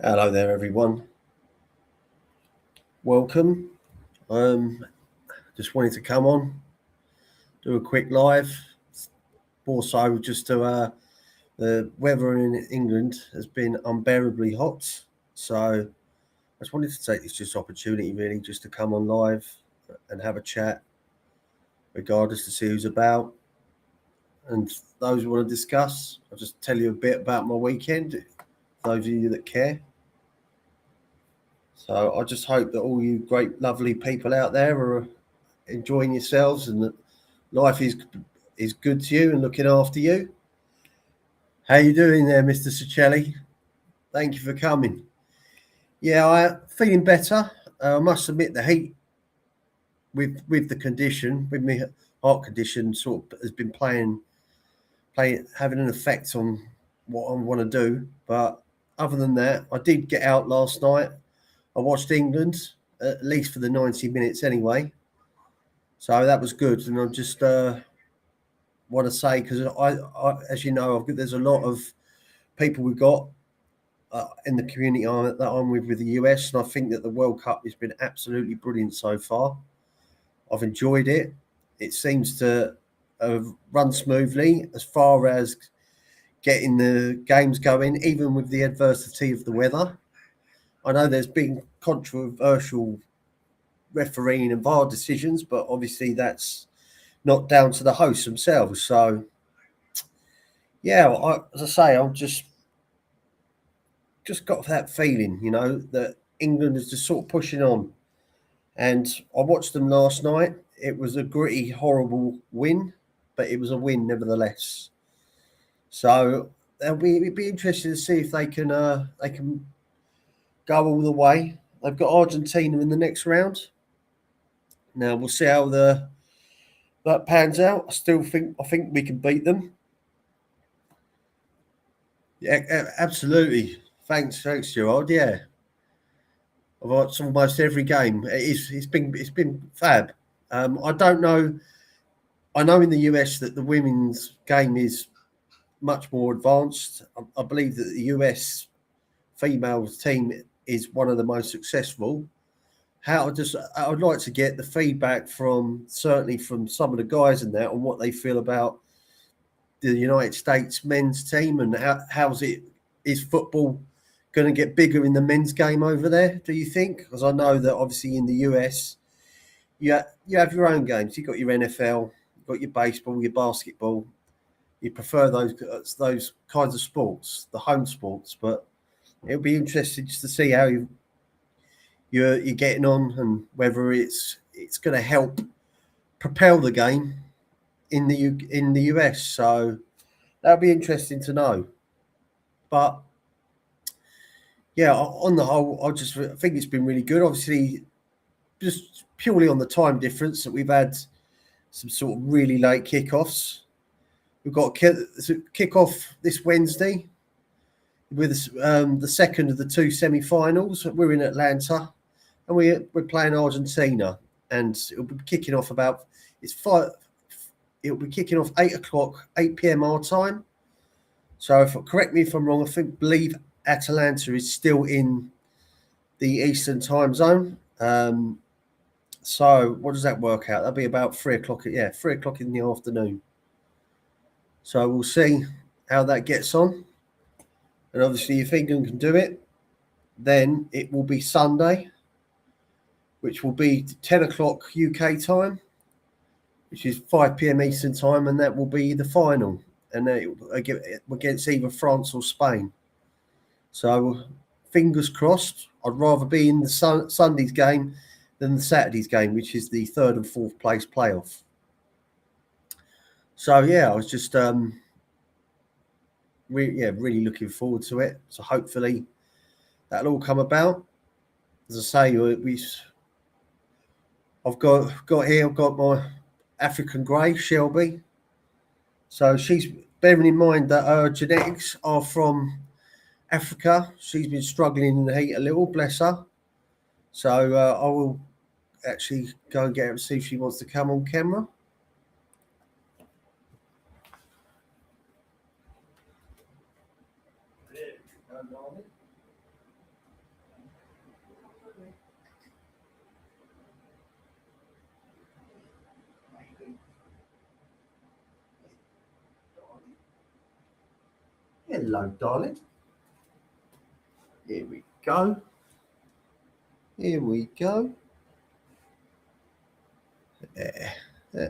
Hello there, everyone. Welcome. Just wanted to come on, do a quick live. Also, just to the weather in England has been unbearably hot, so I just wanted to take this opportunity, really, just to come on live and have a chat, regardless to see who's about. And those who want to discuss, I'll just tell you a bit about my weekend. Those of you that care. So I just hope that all you great, lovely people out there are enjoying yourselves and that life is good to you and looking after you. How you doing there, Mr. Cicelli? Thank you for coming. Yeah, I'm feeling better. I must admit the heat with the condition, with my heart condition, sort of has been having an effect on what I want to do. But other than that, I did get out last night. I watched England, at least for the 90 minutes anyway. So that was good. And I just want to say, because as you know, there's a lot of people we've got in the community that I'm with the US, and I think that the World Cup has been absolutely brilliant so far. I've enjoyed it. It seems to run smoothly as far as getting the games going, even with the adversity of the weather. I know there's been controversial refereeing and VAR decisions, but obviously that's not down to the hosts themselves. So, yeah, as I say, I'm just got that feeling, that England is just sort of pushing on. And I watched them last night. It was a gritty, horrible win, but it was a win nevertheless. So it'd be interesting to see if they can go all the way. They've got Argentina in the next round. Now we'll see how that pans out. I think we can beat them. Yeah, absolutely. Thanks, Gerard. Yeah, I've watched almost every game. It's been fab. I don't know. I know in the US that the women's game is much more advanced. I believe that the US females team is one of the most successful. I would like to get the feedback from certainly from some of the guys in there on what they feel about the United States men's team and is football going to get bigger in the men's game over there? Do you think? Because I know that obviously in the US, you have your own games. You've got your NFL, you've got your baseball, your basketball. You prefer those kinds of sports, the home sports. But it'll be interesting just to see how you're getting on and whether it's going to help propel the game in the US. So that'll be interesting to know. But yeah, on the whole, I think it's been really good. Obviously, just purely on the time difference that we've had some sort of really late kickoffs. We've got kick-off this Wednesday with the second of the two semi-finals. We're in Atlanta, and we're playing Argentina, and it'll be kicking off it's 5. It'll be kicking off 8 o'clock, 8 p.m. our time. So, correct me if I'm wrong. Believe Atalanta is still in the Eastern time zone. So, what does that work out? That'll be about 3 o'clock. Yeah, 3 o'clock in the afternoon. So we'll see how that gets on. And obviously, if England can do it, then it will be Sunday, which will be 10 o'clock UK time, which is 5 p.m. Eastern time, and that will be the final. And against either France or Spain. So fingers crossed. I'd rather be in the Sunday's game than the Saturday's game, which is the third and fourth place playoff. So yeah, I was just really looking forward to it. So hopefully that'll all come about. As I say, I've got my African grey, Shelby. So she's bearing in mind that her genetics are from Africa. She's been struggling in the heat a little, bless her. So I will actually go and get her and see if she wants to come on camera. Hello, darling. Here we go. Here we go. Yeah. Yeah.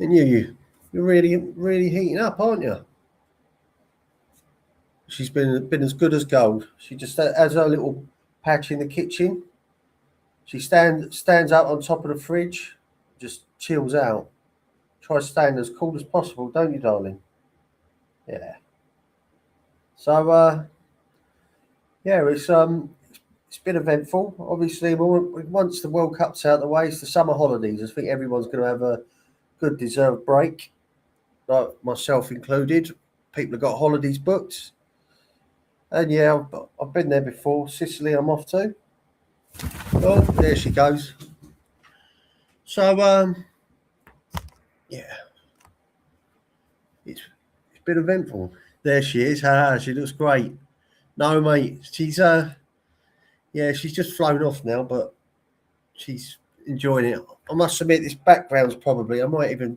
And you're really heating up, aren't you? She's been as good as gold. She just has her little patch in the kitchen. She stands up on top of the fridge, just chills out. Try staying as cool as possible, don't you, darling? Yeah. So yeah, it's been eventful. Obviously, once the World Cup's out of the way, it's the summer holidays. I think everyone's going to have a good deserved break, like myself included. People have got holidays booked. And yeah, I've been there before. Sicily, I'm off to. Oh, there she goes. So, yeah, it's been eventful. There she is. She looks great. No, mate, yeah, she's just flown off now, but she's enjoying it. I must admit, this background's probably. I might even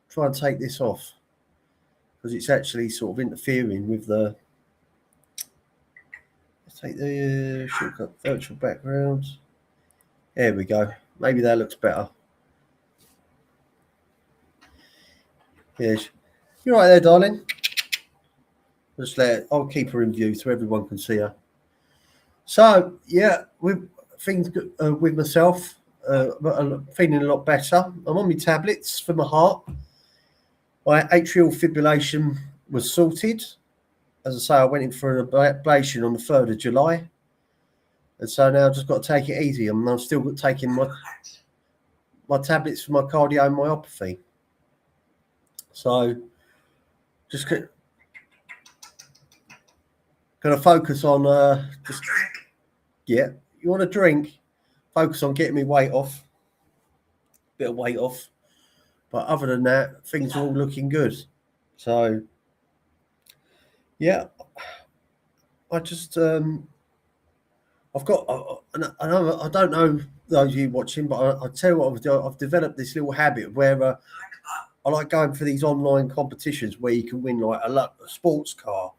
try and take this off because it's actually sort of interfering with the. Let's take the shortcut virtual backgrounds. There we go. Maybe that looks better. Yes. You're right there, darling. I'll keep her in view so everyone can see her. So yeah, with things with myself, feeling a lot better. I'm on my tablets for my heart. My atrial fibrillation was sorted. As I say, I went in for an ablation on the 3rd of July. And so now I've just got to take it easy. I'm still taking my tablets for my cardiomyopathy. So just going to focus on just yeah. You want a drink? Focus on getting my weight off, bit of weight off. But other than that, things are all looking good. So yeah, I just I've got I don't know those of you watching, but I tell you what I've developed this little habit where I like going for these online competitions where you can win like a sports car,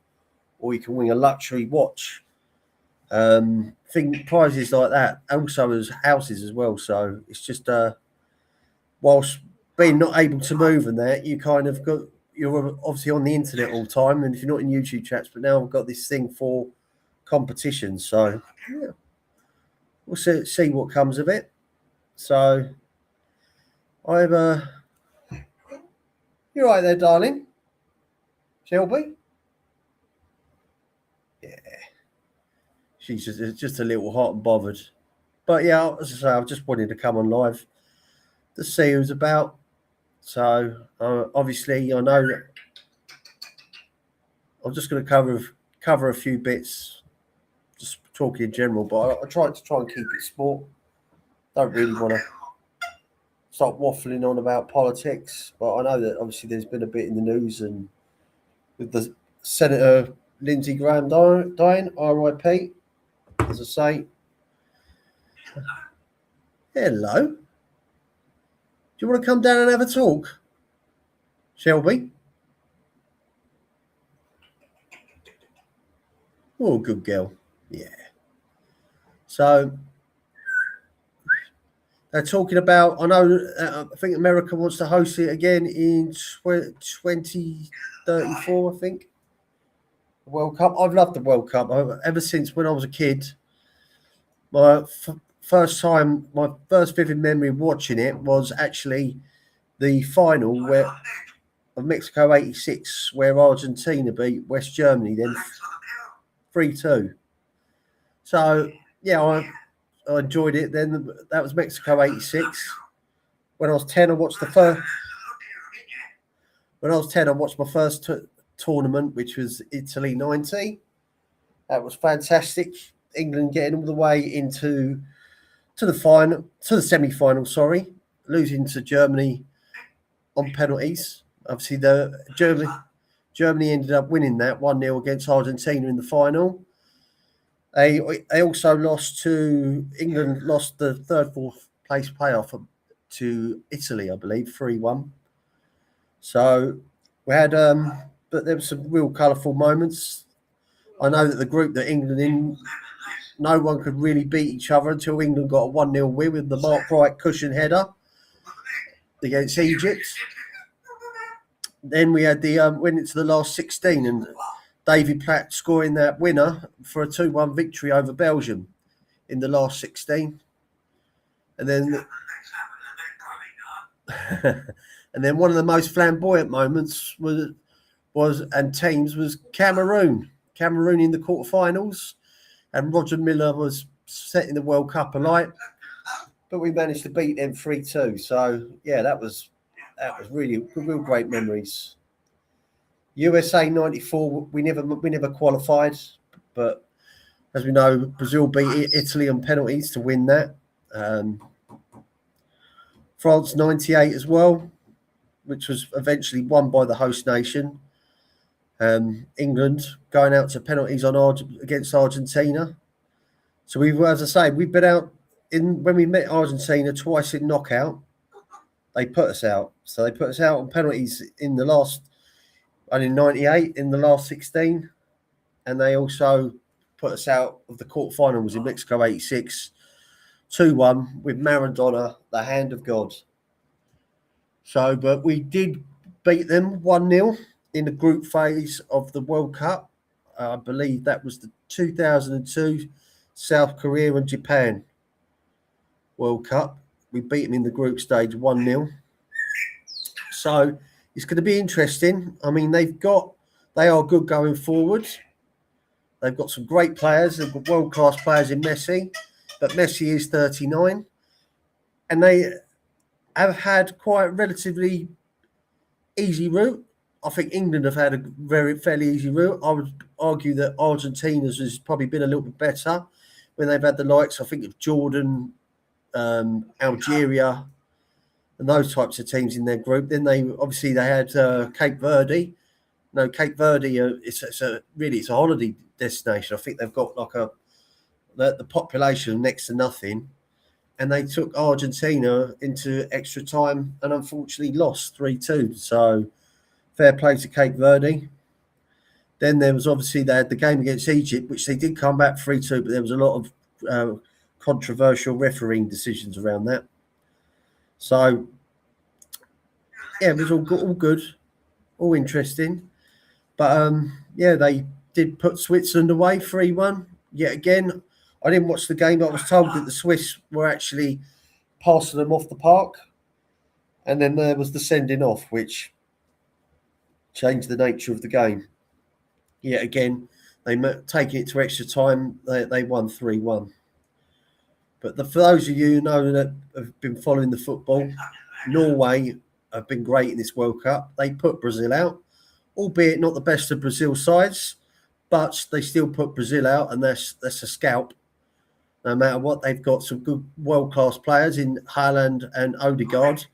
or you can win a luxury watch. Prizes like that. Also as houses as well. So it's just whilst being not able to move and that, you're obviously on the internet all the time, and if you're not in YouTube chats, but now I've got this thing for competitions. So yeah, we'll see what comes of it. So I've you're right there, darling. Shelby? Yeah. She's just a little hot and bothered. But yeah, as I say, I've just wanted to come on live to see who's about. So obviously, I know that I'm just going to cover a few bits, just talking in general. But I try and keep it sport. Don't really want to start waffling on about politics. But I know that obviously there's been a bit in the news, and with the Senator Lindsey Graham dying, R.I.P. As I say. Hello. Do you want to come down and have a talk, Shelby? Oh, good girl. Yeah. So they're talking about. I know. I think America wants to host it again in 2034. I think. The World Cup. I've loved the World Cup ever since when I was a kid. My first vivid memory of watching it was actually the final of Mexico '86, where Argentina beat West Germany, then 3-2. So yeah, I enjoyed it. Then that was Mexico '86. When I was 10, I watched the first. When I was 10, I watched my first tournament, which was Italy '90. That was fantastic. England getting all the way to the semi-final. Sorry, losing to Germany on penalties. Obviously, Germany ended up winning that 1-0 against Argentina in the final. They also lost to England. Lost the fourth place playoff to Italy, I believe, 3-1. So we had but there were some real colourful moments. I know that the group that England in, no one could really beat each other until England got a 1-0 win with the Mark Wright cushion header against Egypt. Then we had the went into the last 16 and David Platt scoring that winner for a 2-1 victory over Belgium in the last 16. And then and then one of the most flamboyant moments was Cameroon. Cameroon in the quarterfinals, and Roger Miller was setting the World Cup alight, but we managed to beat them 3-2. So yeah, that was really real great memories. USA 94, we never qualified, but as we know, Brazil beat Italy on penalties to win that. France 98 as well, which was eventually won by the host nation. England going out to penalties against Argentina. So as I say, we've been out when we met Argentina twice in knockout. They put us out. So they put us out on penalties in 98 in the last 16, and they also put us out of the quarterfinals in Mexico 86, 2-1 with Maradona, the hand of God. So, but we did beat them 1-0 in the group phase of the World Cup. I believe that was the 2002 South Korea and Japan World Cup. We beat them in the group stage 1-0. So it's going to be interesting. I mean, they are good going forward. They've got some great players. They've got world-class players in Messi, but Messi is 39. And they have had quite a relatively easy route. I think England have had a fairly easy route. I would argue that Argentina's has probably been a little bit better when they've had the likes, I think, of Jordan, Algeria, and those types of teams in their group. Then they had Cape Verde. No, Cape Verde. It's a holiday destination. I think they've got the population next to nothing, and they took Argentina into extra time and unfortunately lost 3-2. So fair play to Cape Verde. Then there was they had the game against Egypt, which they did come back 3-2, but there was a lot of controversial refereeing decisions around that. So yeah, it was all good, all interesting. But they did put Switzerland away 3-1 yet again. I didn't watch the game, but I was told that the Swiss were actually passing them off the park. And then there was the sending off, which changed the nature of the game. Yet again, taking it to extra time, they won 3-1. But for those of you who know that have been following the football, Norway have been great in this World Cup. They put Brazil out, albeit not the best of Brazil sides, but they still put Brazil out, and that's a scalp. No matter what, they've got some good world-class players in Haaland and Odegaard,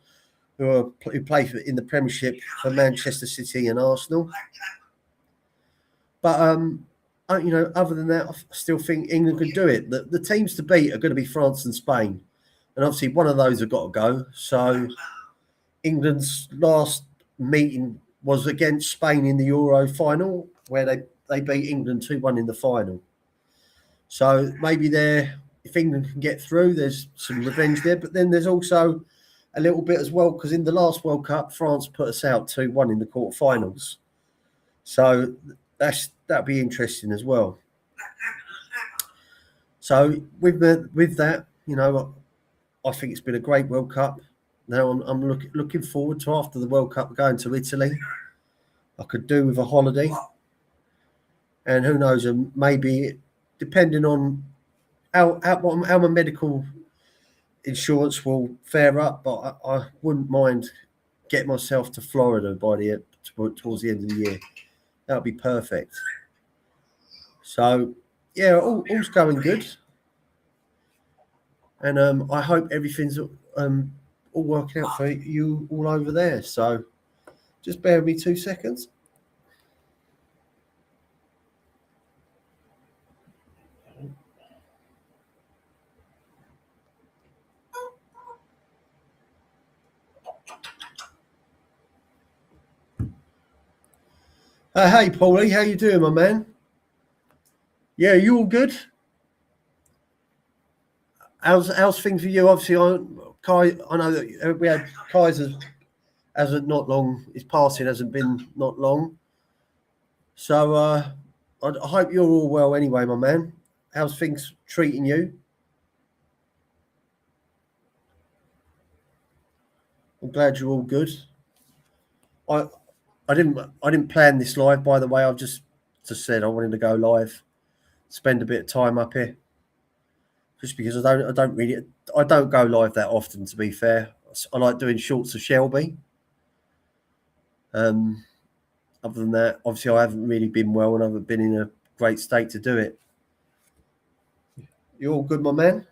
who play in the Premiership for Manchester City and Arsenal. But other than that, I still think England could do it. The teams to beat are going to be France and Spain, and obviously one of those have got to go. So England's last meeting was against Spain in the Euro final, where they beat England 2-1 in the final. So maybe if England can get through, there's some revenge there. But then there's also a little bit as well, because in the last World Cup, France put us out 2-1 in the quarterfinals. So that'll be interesting as well. So with that, I think it's been a great World Cup. Now I'm looking forward to, after the World Cup, going to Italy. I could do with a holiday, and who knows, maybe depending on how my medical insurance will fare up, but I wouldn't mind getting myself to Florida towards the end of the year. That would be perfect. So yeah, all's going good, and I hope everything's all working out for you all over there. So just bear with me 2 seconds. Hey, Paulie, how you doing, my man? Yeah, you all good? How's things for you? Obviously, I know that we had Kaiser hasn't not long. His passing hasn't been not long. So I hope you're all well anyway, my man. How's things treating you? I'm glad you're all good. I I didn't plan this live, by the way. I've just said I wanted to go live, spend a bit of time up here, just because I don't go live that often. To be fair, I like doing shorts of Shelby. Um, Other than that, obviously I haven't really been well and I haven't been in a great state to do it. You all good, my man?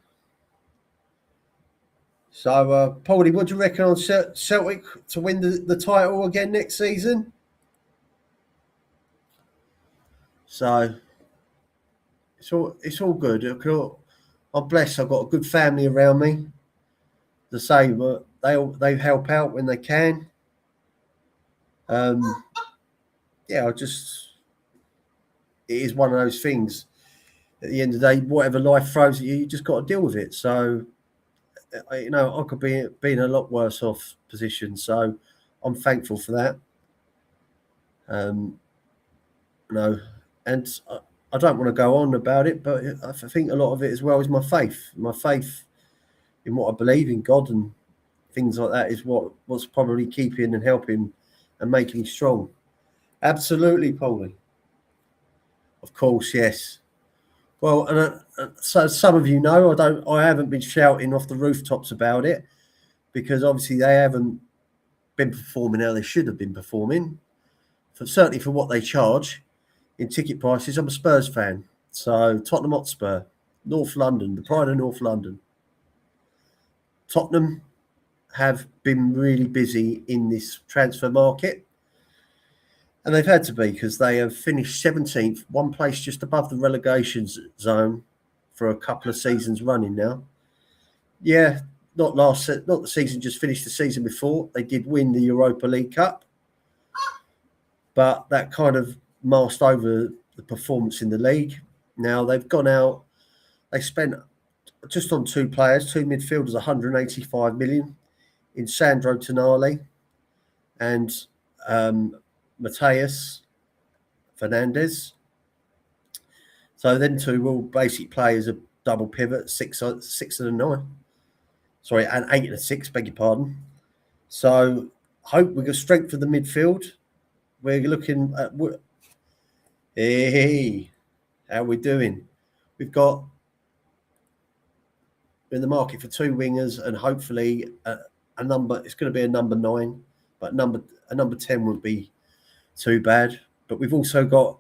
So, Paulie, what do you reckon on Celtic to win the title again next season? So it's all good. I'm blessed. I've got a good family around me. The same, but they help out when they can. Um, yeah, it is one of those things. At the end of the day, whatever life throws at you, you just got to deal with it. So I could be in a lot worse off position. So I'm thankful for that. Um, you know, and I don't want to go on about it, but I think a lot of it as well is my faith in what I believe in God and things like that is what's probably keeping and helping and making me strong. Absolutely, Paulie. Of course, yes. Well, and so some of you know, I haven't been shouting off the rooftops about it because obviously they haven't been performing how they should have been performing. Certainly for what they charge in ticket prices. I'm a Spurs fan, so Tottenham Hotspur, North London, the pride of North London. Tottenham have been really busy in this transfer market, and they've had to be because they have finished 17th, one place just above the relegation zone for a couple of seasons running now. Yeah, not the season just finished, the season before. They did win the Europa League Cup, but that kind of masked over the performance in the league. Now they've gone out, they spent just on two players, two midfielders, 185 million in Sandro Tonali and Mateus Fernandez. So then two will basically play as a double pivot, six and a nine. Sorry, and 8 and a 6, beg your pardon. So hope we got strength for the midfield. We're looking at hey, how we doing? We've got in the market for two wingers and hopefully a number. It's going to be a number 9, but a number 10 wouldn't be too bad. But we've also got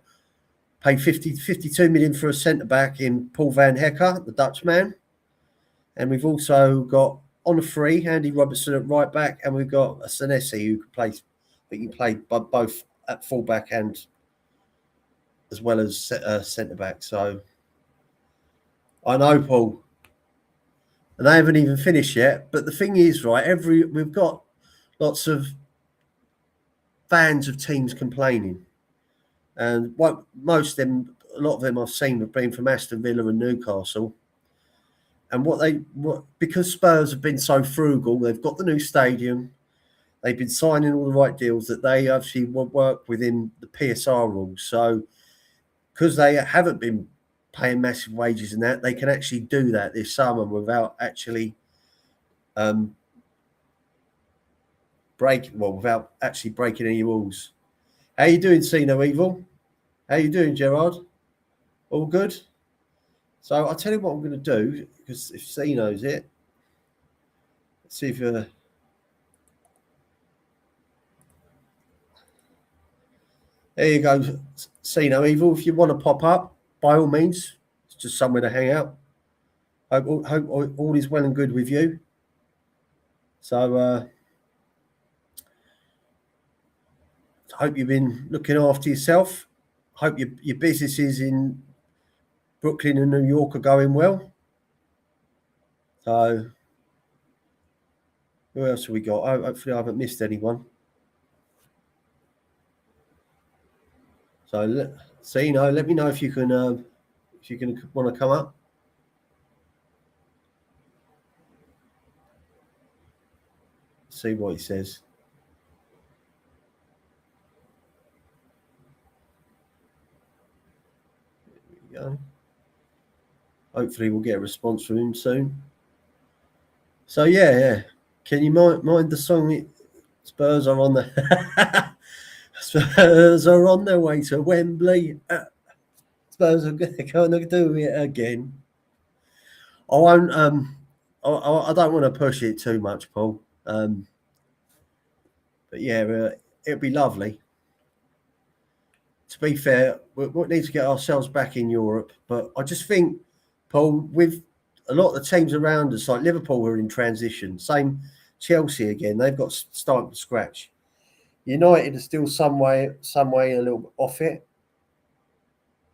paid 52 million for a centre back in Paul van Hecker, the Dutch man, and we've also got on a free Andy Robertson at right back, and we've got a Senesi who can play. But you can play both at full back and as well as centre back. So I know, Paul, and they haven't even finished yet. But the thing is, right, we've got lots of fans of teams complaining, and what most of them, a lot of them I've seen have been from Aston Villa and Newcastle. And because Spurs have been so frugal, they've got the new stadium, they've been signing all the right deals that they actually work within the PSR rules. So because they haven't been paying massive wages in that, they can actually do that this summer without actually without actually breaking any rules. How you doing, Sino Evil? How you doing, Gerard? All good? So I'll tell you what I'm going to do, because if Sino's it, let's see if there you go, Sino Evil. If you want to pop up, by all means, it's just somewhere to hang out. Hope all is well and good with you. So hope you've been looking after yourself. Hope your businesses in Brooklyn and New York are going well. So who else have we got? Hopefully I haven't missed anyone. So, let me know if you can want to come up. See what he says. There we go. Hopefully, we'll get a response from him soon. So yeah. Can you mind the song? Spurs are on the Spurs are on their way to Wembley. Spurs are going to do it again. I won't. I don't want to push it too much, Paul. But yeah, it'll be lovely. To be fair, we need to get ourselves back in Europe. But I just think, Paul, with a lot of the teams around us, like Liverpool, are in transition. Same Chelsea again. They've got starting from scratch. United are still some way a little bit off it.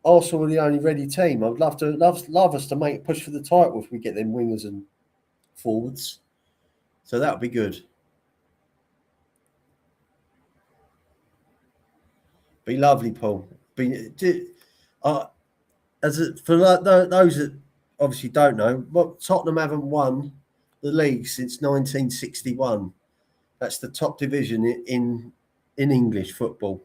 Arsenal are the only ready team. I'd love us to make push for the title if we get them wingers and forwards. So that would be good. Be lovely, Paul. For those that obviously don't know, Tottenham haven't won the league since 1961. That's the top division in English football.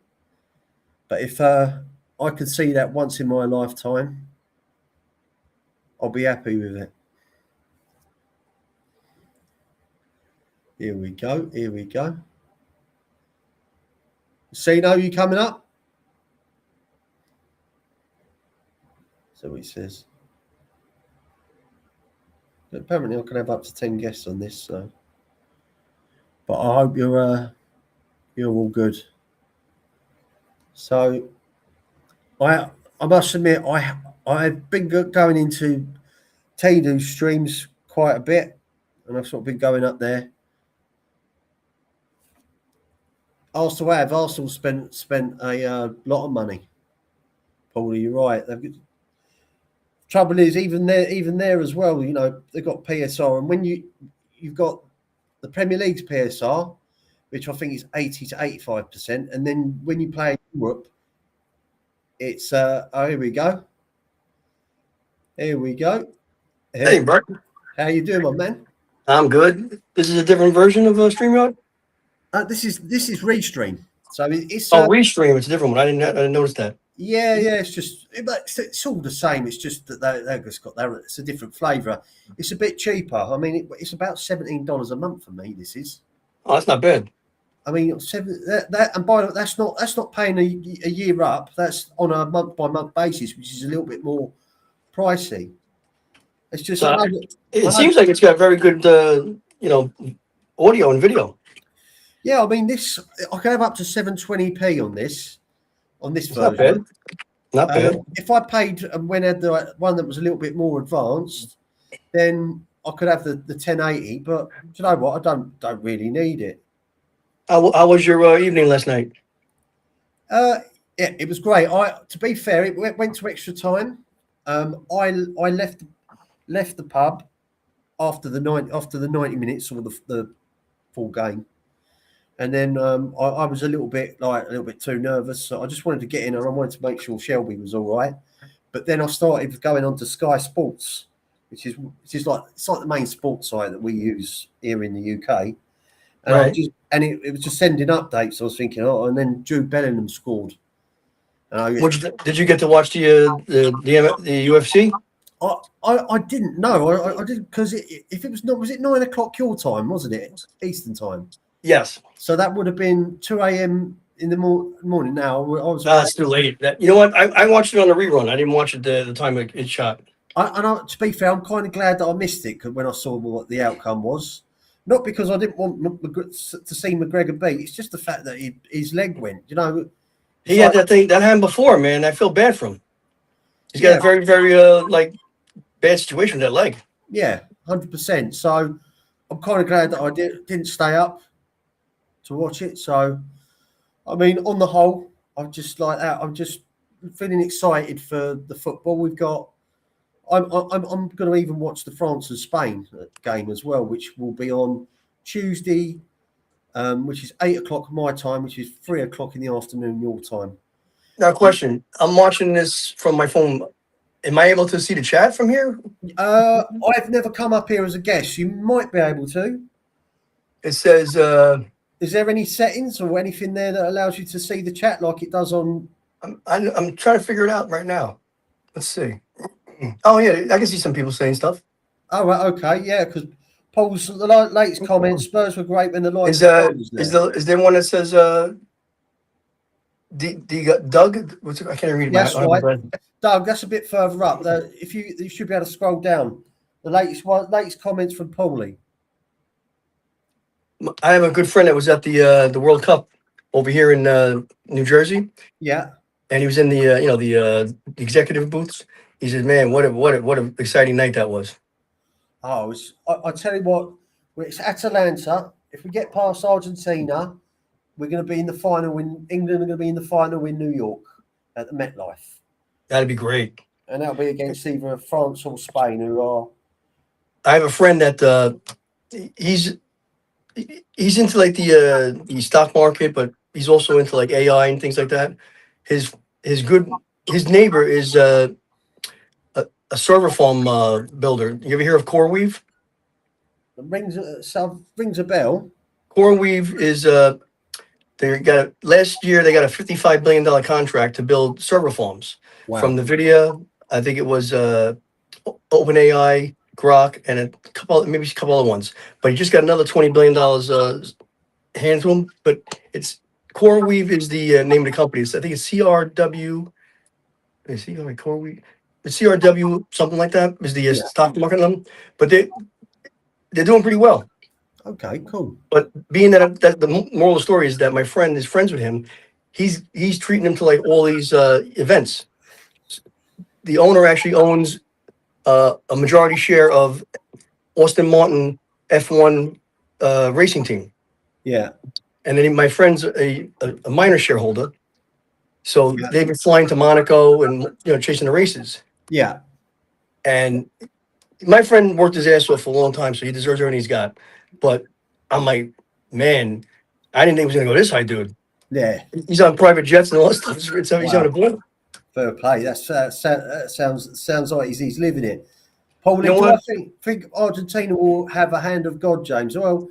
But if I could see that once in my lifetime, I'll be happy with it. Here we go. Sino, you coming up? So what he says. But apparently I can have up to 10 guests on this, so. But I hope you're all good. So I must admit I've been going into Tedu's streams quite a bit, and I've sort of been going up there. Arsenal spent a lot of money. Paul, you're right. Trouble is, even there as well, they've got PSR, and when you've got the Premier League's PSR, which I think is 80 to 85%, and then when you play in Europe, it's here we go. Hey, Bart. How you doing, my man? I'm good. This is a different version of StreamYard? This is Restream. So it's Restream. It's a different one. I didn't notice that. Yeah. It's all the same. It's just that they've just got that. It's a different flavour. It's a bit cheaper. I mean, it's about $17 a month for me. This is. Oh, that's not bad. I mean, and by the way, that's not paying a year up. That's on a month by month basis, which is a little bit more pricey. It's just. It seems like it's got very good, audio and video. Yeah, I mean, I can have up to 720p on this version. Not bad. If I paid and when I had the one that was a little bit more advanced, then I could have the 1080. But you know what? I don't really need it. How was your evening last night? Yeah, it was great. To be fair, it went to extra time. I left the pub after the 90 minutes or the full game. And then I was a little bit too nervous. So I just wanted to get in and I wanted to make sure Shelby was all right. But then I started going on to Sky Sports, which is like the main sports site that we use here in the UK. And right. It was just sending updates. I was thinking, and then Jude Bellingham scored. Did you get to watch the UFC? I didn't know. I didn't because if it was not, was it 9 o'clock your time, wasn't it? Eastern time. Yes. So that would have been 2 a.m. in the morning. Now I was. It's too late. You know what? I watched it on the rerun. I didn't watch it the time it shot. To be fair, I'm kind of glad that I missed it when I saw what the outcome was. Not because I didn't want to see McGregor beat. It's just the fact that his leg went. He had that happened before, man. I feel bad for him. He's got a very, very bad situation with that leg. Yeah, 100%. So I'm kind of glad that I didn't stay up to watch it. So, I mean, on the whole, I'm just like that. I'm just feeling excited for the football we've got. I'm going to even watch the France and Spain game as well, which will be on Tuesday, which is 8 o'clock my time, which is 3 o'clock in the afternoon your time. Now, question. I'm watching this from my phone. Am I able to see the chat from here? I've never come up here as a guest. You might be able to. It says, Is there any settings or anything there that allows you to see the chat like it does on? I'm trying to figure it out right now. Let's see. Oh, yeah, I can see some people saying stuff. Oh, right, okay, yeah, because Paul's latest comment: Spurs were great when the lights Is there one that says Doug? I can't read That's my right, Doug. That's a bit further up. If you should be able to scroll down. The latest comments from Paulie. I have a good friend that was at the World Cup over here in New Jersey, Yeah. and he was in the the executive booths. He said, "Man, what an exciting night that was." Oh, I tell you what, it's Atalanta. If we get past Argentina, we're going to be in the final. England are going to be in the final in New York at the MetLife, That'd be great. and that'll be against either France or Spain, who are. I have a friend that he's into like the stock market, but he's also into like AI and things like that. His his neighbor is a server farm builder. You ever hear of CoreWeave? Rings a bell. CoreWeave is last year they got a $55 billion contract to build server farms from NVIDIA. I think it was OpenAI, Grok, and a couple other ones. But he just got another $20 billion handed to him. But it's CoreWeave is the name of the company. I think it's CRW. Is he like CoreWeave? The CRW, something like that, is the stock market on them. But they're doing pretty well. Okay, cool. But being that the moral of the story is that my friend is friends with him, he's treating him to like all these events. The owner actually owns a majority share of Austin Martin F1 racing team. Yeah. And then my friend's a minor shareholder. So they've been flying to Monaco and chasing the races. Yeah. And my friend worked his ass off for a long time, so he deserves everything he's got. But I'm like, man, I didn't think he was gonna go this high, dude. Yeah. He's on private jets and all that stuff. He's on a boat. Fair play. That sounds like he's living it. Paulie, do I think Argentina will have a hand of God, James? Well,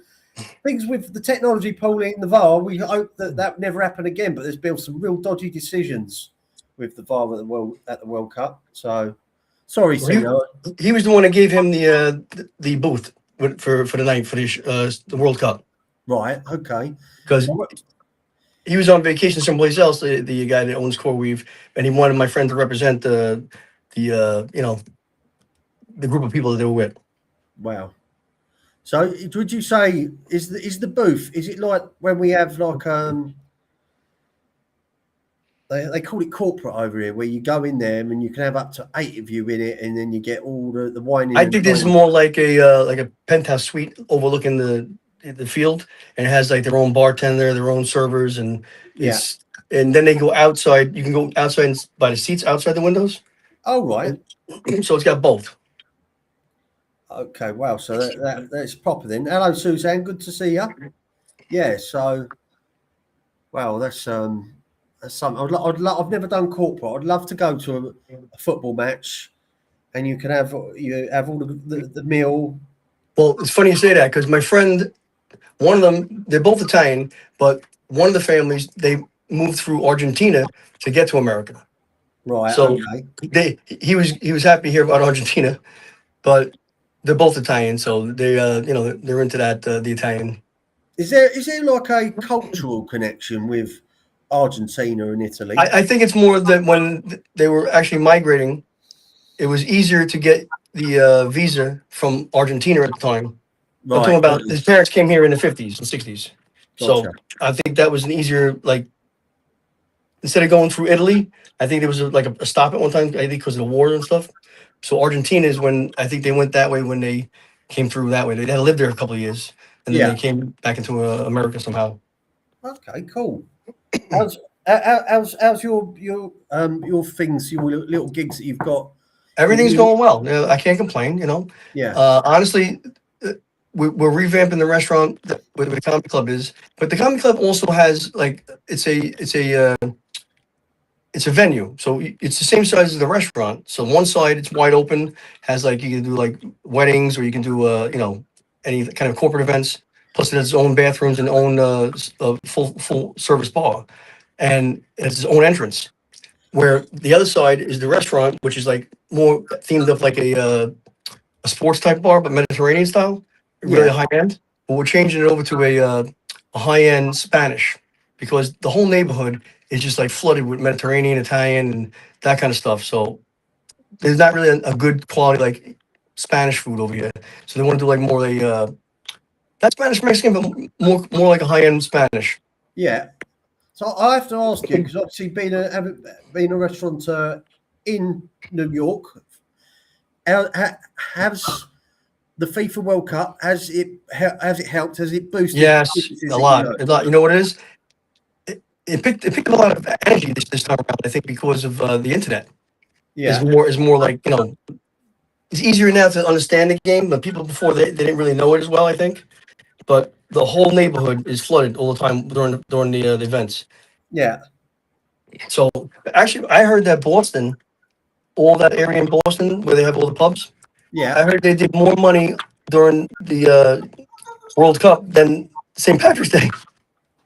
things with the technology, Paulie, in the VAR, we hope that never happen again. But there's been some real dodgy decisions with the VAR at the World Cup. So sorry, Sino. He was the one that gave him the booth for the night for the World Cup. Right. Okay. Because he was on vacation someplace else. The guy that owns CoreWeave, and he wanted my friend to represent the group of people that they were with. Wow. So would you say is the booth, is it like when we have like they call it corporate over here, where you go in there and you can have up to 8 of you in it, and then you get all the wine. I think this is more like a penthouse suite overlooking the field, and it has like their own bartender, their own servers, and and then they go outside. You can go outside and buy the seats outside the windows. Oh, right. So it's got both. Okay, wow. So that's proper then. Hello, Suzanne. Good to see you. Yeah. So, wow, that's something. I've never done corporate. I'd love to go to a football match, and you have all the meal. Well, it's funny you say that because my friend, one of them, they're both Italian, but one of the families they moved through Argentina to get to America. Right. So okay. he was happy to hear about Argentina, but they're both Italian, so they're into that the Italian. Is there like a cultural connection with Argentina and Italy? I think it's more that when they were actually migrating, it was easier to get the visa from Argentina at the time. Right. I'm talking about his parents came here in the 50s and 60s. Gotcha. So I think that was an easier, like, instead of going through Italy, I think there was a stop at one time, I think because of the war and stuff. So Argentina is when I think they went that way when they came through that way. They had to live there a couple of years, and then they came back into America somehow. Okay, cool. How's your things, your little gigs that you've got? Everything's going well. I can't complain. Yeah. Honestly, we're revamping the restaurant where the comedy club is, but the comedy club also has like it's a it's a venue, so it's the same size as the restaurant. So one side it's wide open, has like you can do like weddings or you can do any kind of corporate events. Plus it has its own bathrooms and own full service bar, and it has its own entrance. Where the other side is the restaurant, which is like more themed up like a sports type bar, but Mediterranean style, really Yeah. high end. But we're changing it over to a high end Spanish because the whole neighborhood is just like flooded with Mediterranean, Italian, and that kind of stuff. So there's not really a good quality like Spanish food over here. So they want to do like more not Spanish Mexican, but more like a high end Spanish. Yeah. So I have to ask you, because obviously being a restaurateur in New York, has the FIFA World Cup has it helped? Has it boosted? Yes, businesses a that lot. know? A lot. You know what it is? It picked up a lot of energy this time around. I think because of the internet. Yeah. Is more like it's easier now to understand the game, but people before they didn't really know it as well. I think, but the whole neighborhood is flooded all the time during the events. Yeah. So actually, I heard that Boston, all that area in Boston where they have all the pubs, Yeah. I heard they did more money during the World Cup than St. Patrick's Day.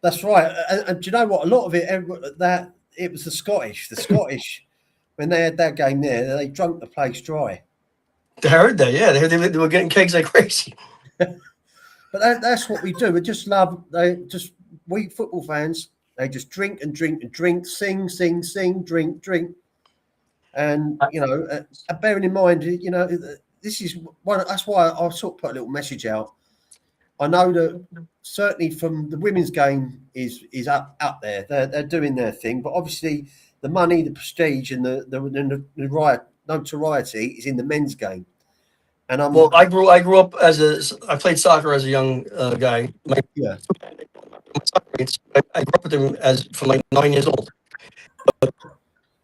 That's right. And do you know what? A lot of that it was the Scottish. The Scottish, when they had that game there, they drunk the place dry. I heard that. Yeah, they were getting cakes like crazy. But that's what we do. We just love. We football fans. They just drink and drink and drink, sing, sing, sing, drink, drink, and bearing in mind, this is one. That's why I sort of put a little message out. I know that certainly from the women's game is up there. They're doing their thing, but obviously the money, the prestige, and the notoriety is in the men's game. And Well, I grew up I played soccer as a young guy. Yeah. My soccer mates, I grew up with them from like 9 years old. But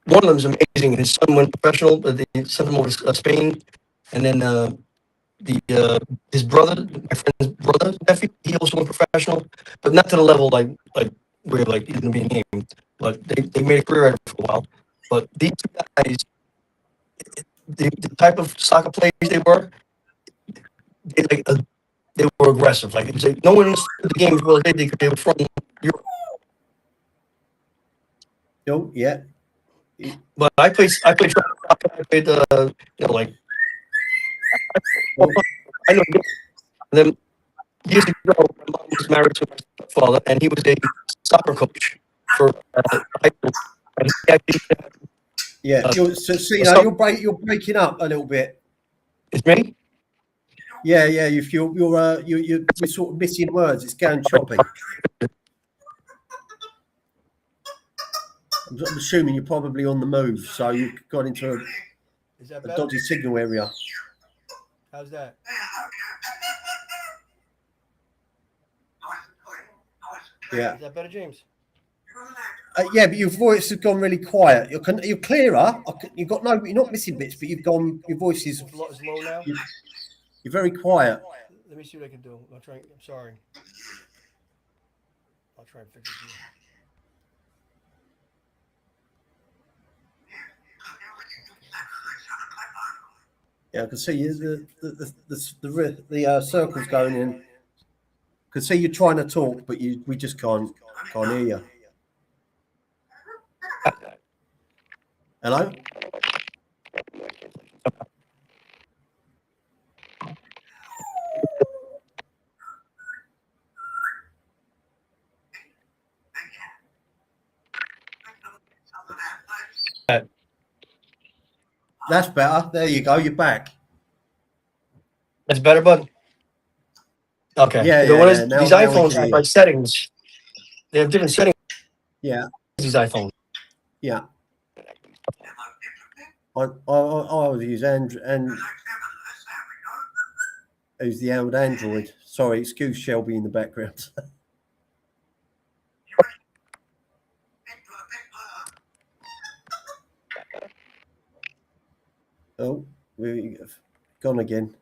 one of them is amazing. His son went professional, but they sent him over to Spain, and then his brother, my friend's brother, nephew, he also went professional, but not to the level like where like he's gonna be named. But they made a career out of it for a while. But these two guys, the type of soccer players they were, they were aggressive. Like it was like no one understood the game as well as they did because they were from Europe. Oh, yeah. But I played soccer, I played like I know them years ago. My mom was married to my father, and he was a soccer coach for high school. And he actually, Yeah. You're breaking up a little bit. it's me. Yeah, yeah. If you're sort of missing words, it's going choppy. I'm assuming you're probably on the move, so you've got into a dodgy signal area. How's that? Yeah. Is that better, James? Yeah, but your voice has gone really quiet. You're clearer. You've got you're not missing bits, but you've gone. Your voice is Low now. You're very quiet. Let me see what I can do. I'm sorry. I'll try and fix it. Yeah, I can see you. The circles going in. I can see you trying to talk, but we just can't hear you. Hello. That's better. There you go. You're back. That's better, bud. Okay. Yeah, Now, these iPhones have like settings. They have different settings. Yeah. These iPhones. Yeah. I would use Android and use the old Android. Sorry, excuse Shelby in the background. Oh, we've gone again.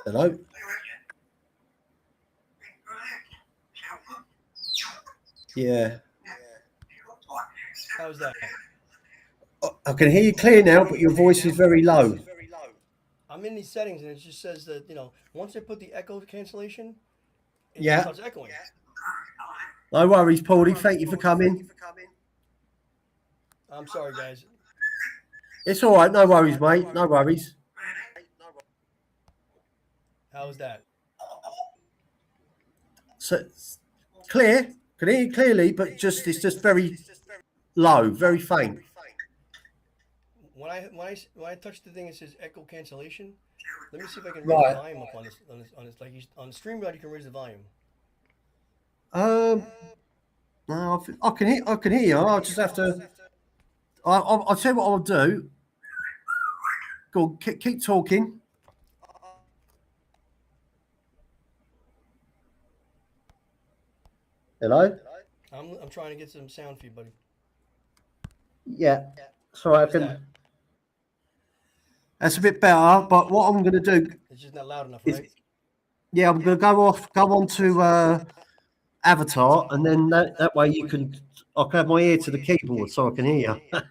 Hello. Yeah. How's that? I can hear you clear now, but your voice is very low. I'm in these settings and it just says that, once I put the echo cancellation, it Yeah. starts echoing. No worries, Paulie. Thank you for coming. I'm sorry, guys. It's all right. No worries, mate. No worries. How's that? So clear. Can hear you clearly, but it's just very low, very faint. When I touch the thing, it says echo cancellation. Let me see if I can raise Right. the volume up on this. Like on StreamYard, you can raise the volume. No, I can hear you. I'll just have to. I'll tell you what I'll do. Go on, keep talking. Hello. I'm trying to get some sound for you, buddy. Yeah. So I How's can. that? That's a bit better. But what I'm going to do It's just not loud enough, is, right? yeah, I'm going to go on to Avatar, and then that way I can have my ear to the keyboard so I can hear you.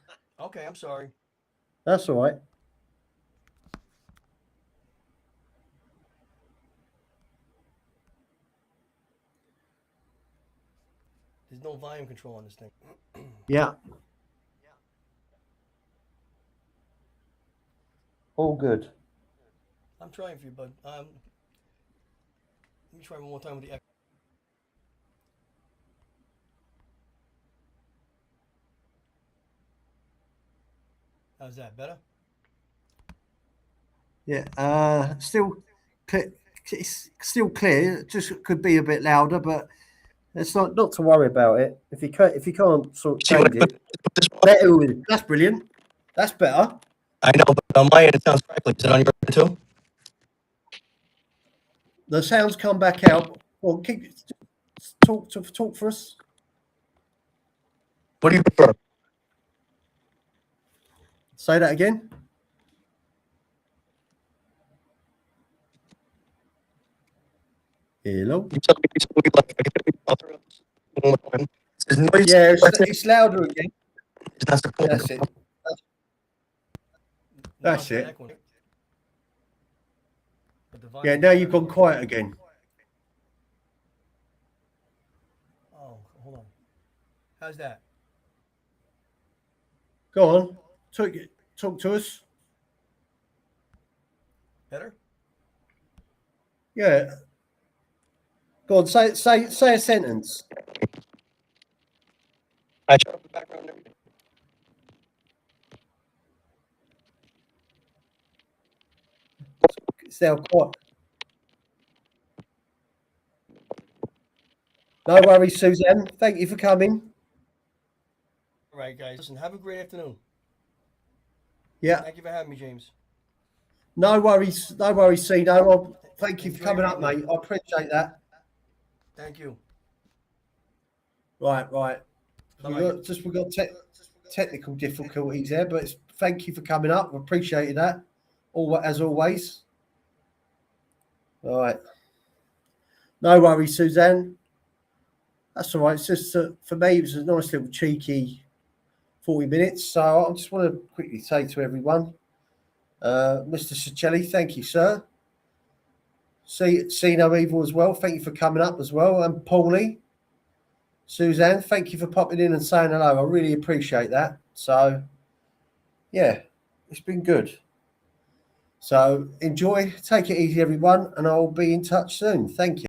Okay, I'm sorry. That's all right. There's no volume control on this thing. Yeah. All good. I'm trying for you, bud. Let me try one more time with the echo. How's that? Better? Yeah. Still, it's still clear. It just could be a bit louder, but it's not to worry about it. If you can't sort of change it, that's brilliant. That's better. I know, but on my end it sounds crackly. Is it on your end too? The sounds come back out. Well, talk for us. What do you prefer? Say that again. Hello. You tell me like one more time. It says noise. Yeah, it's louder again. It's not supported. That's it. That's it. Yeah, now you've gone quiet again. Oh, hold on. How's that? Go on. Talk to us. Better? Yeah. Go on, say a sentence. I shut up the background and everything. It's now quiet. No worries, Suzanne. Thank you for coming. All right, guys. Listen, have a great afternoon. Yeah. Thank you for having me, James. No worries, Cino. Thank you for coming up, mate. I appreciate that. Thank you. Right. Bye-bye. We've got technical difficulties there, but thank you for coming up. I appreciated that. As always. All right. No worries, Suzanne. That's all right. It's just for me, it was a nice little cheeky 40 minutes. So I just want to quickly say to everyone, Mr. Cicelli, thank you, sir. See No Evil as well. Thank you for coming up as well. And Paulie, Suzanne, thank you for popping in and saying hello. I really appreciate that. So, yeah, it's been good. So enjoy. Take it easy, everyone. And I'll be in touch soon. Thank you.